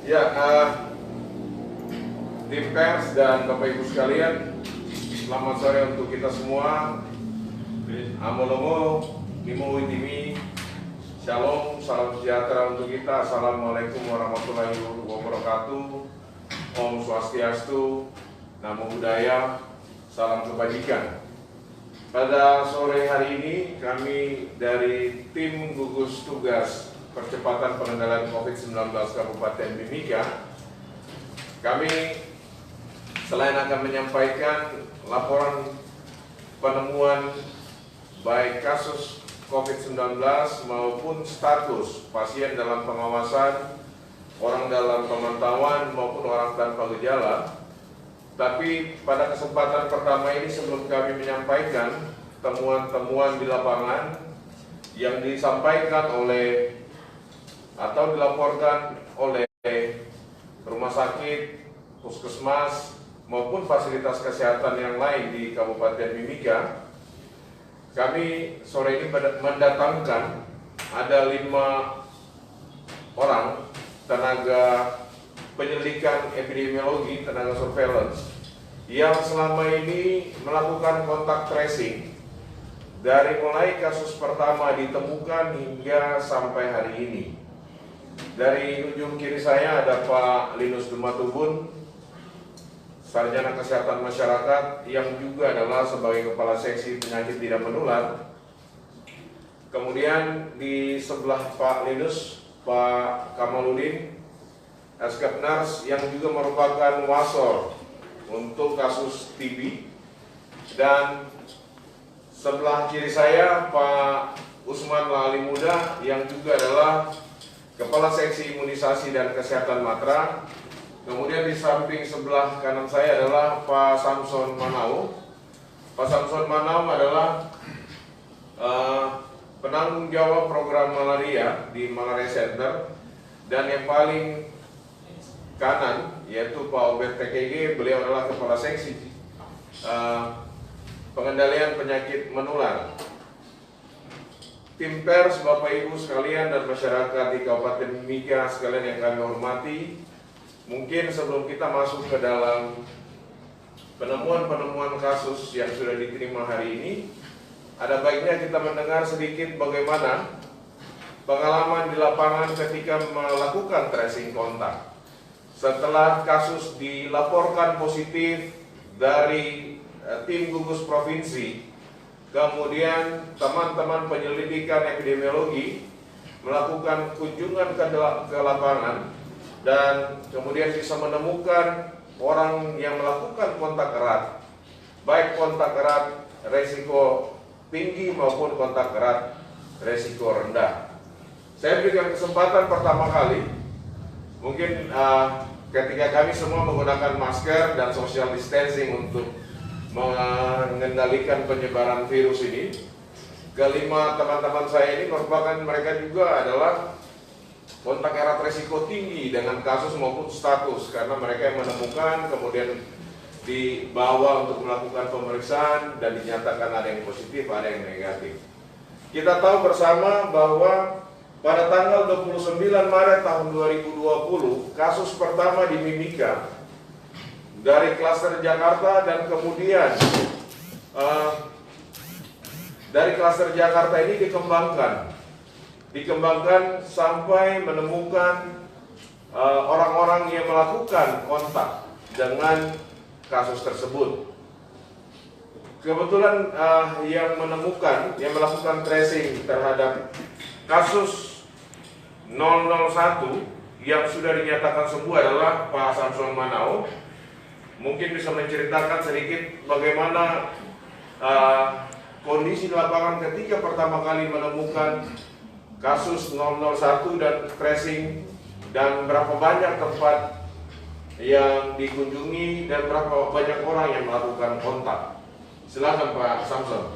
Ya, tim pers dan Bapak Ibu sekalian, selamat sore untuk kita semua. Amolomo, Nimo Witimi, Shalom, salam sejahtera untuk kita. Assalamualaikum warahmatullahi wabarakatuh. Om Swastiastu, Namo Buddhaya, salam kebajikan. Pada sore hari ini kami dari tim gugus tugas percepatan pengendalian COVID-19 Kabupaten Mimika, kami selain akan menyampaikan laporan penemuan baik kasus COVID-19 maupun status pasien dalam pengawasan, orang dalam pemantauan maupun orang tanpa gejala. Tapi pada kesempatan pertama ini, sebelum kami menyampaikan temuan-temuan di lapangan yang disampaikan oleh atau dilaporkan oleh rumah sakit, puskesmas maupun fasilitas kesehatan yang lain di Kabupaten Mimika, kami sore ini mendatangkan ada 5 orang tenaga penyelidikan epidemiologi, tenaga surveillance yang selama ini melakukan kontak tracing dari mulai kasus pertama ditemukan hingga sampai hari ini. Dari ujung kiri saya ada Pak Linus Dumatubun, Sarjana Kesehatan Masyarakat yang juga adalah sebagai Kepala Seksi Penyakit Tidak Menular. Kemudian di sebelah Pak Linus, Pak Kamaludin, Eskepnars yang juga merupakan wasor untuk kasus TB. Dan sebelah kiri saya Pak Usman Lali Muda yang juga adalah Kepala Seksi Imunisasi dan Kesehatan Matra. Kemudian di samping sebelah kanan saya adalah Pak Samson Manau. Pak Samson Manau adalah penanggung jawab program malaria di Malaria Center. Dan yang paling kanan yaitu Pak Obed PKG, beliau adalah Kepala Seksi Pengendalian Penyakit Menular. Tim pers, Bapak Ibu sekalian dan masyarakat di Kabupaten Mimika sekalian yang kami hormati, mungkin sebelum kita masuk ke dalam penemuan-penemuan kasus yang sudah diterima hari ini, ada baiknya kita mendengar sedikit bagaimana pengalaman di lapangan ketika melakukan tracing kontak. Setelah kasus dilaporkan positif dari tim gugus provinsi, kemudian teman-teman penyelidikan epidemiologi melakukan kunjungan ke lapangan dan kemudian bisa menemukan orang yang melakukan kontak erat, baik kontak erat resiko tinggi maupun kontak erat resiko rendah. Saya berikan kesempatan pertama kali, mungkin ketika kami semua menggunakan masker dan social distancing untuk mengendalikan penyebaran virus ini, kelima teman-teman saya ini merupakan mereka juga adalah kontak erat resiko tinggi dengan kasus maupun status, karena mereka yang menemukan kemudian dibawa untuk melakukan pemeriksaan dan dinyatakan ada yang positif, ada yang negatif. Kita tahu bersama bahwa pada tanggal 29 Maret tahun 2020, kasus pertama di Mimika dari klaster Jakarta, dan kemudian dari klaster Jakarta ini dikembangkan sampai menemukan orang-orang yang melakukan kontak dengan kasus tersebut. Kebetulan yang melakukan tracing terhadap kasus 001 yang sudah dinyatakan sembuh adalah Pak Samson Manau. Mungkin bisa menceritakan sedikit bagaimana kondisi di lapangan ketika pertama kali menemukan kasus 001 dan tracing, dan berapa banyak tempat yang dikunjungi dan berapa banyak orang yang melakukan kontak. Silakan Pak Samson.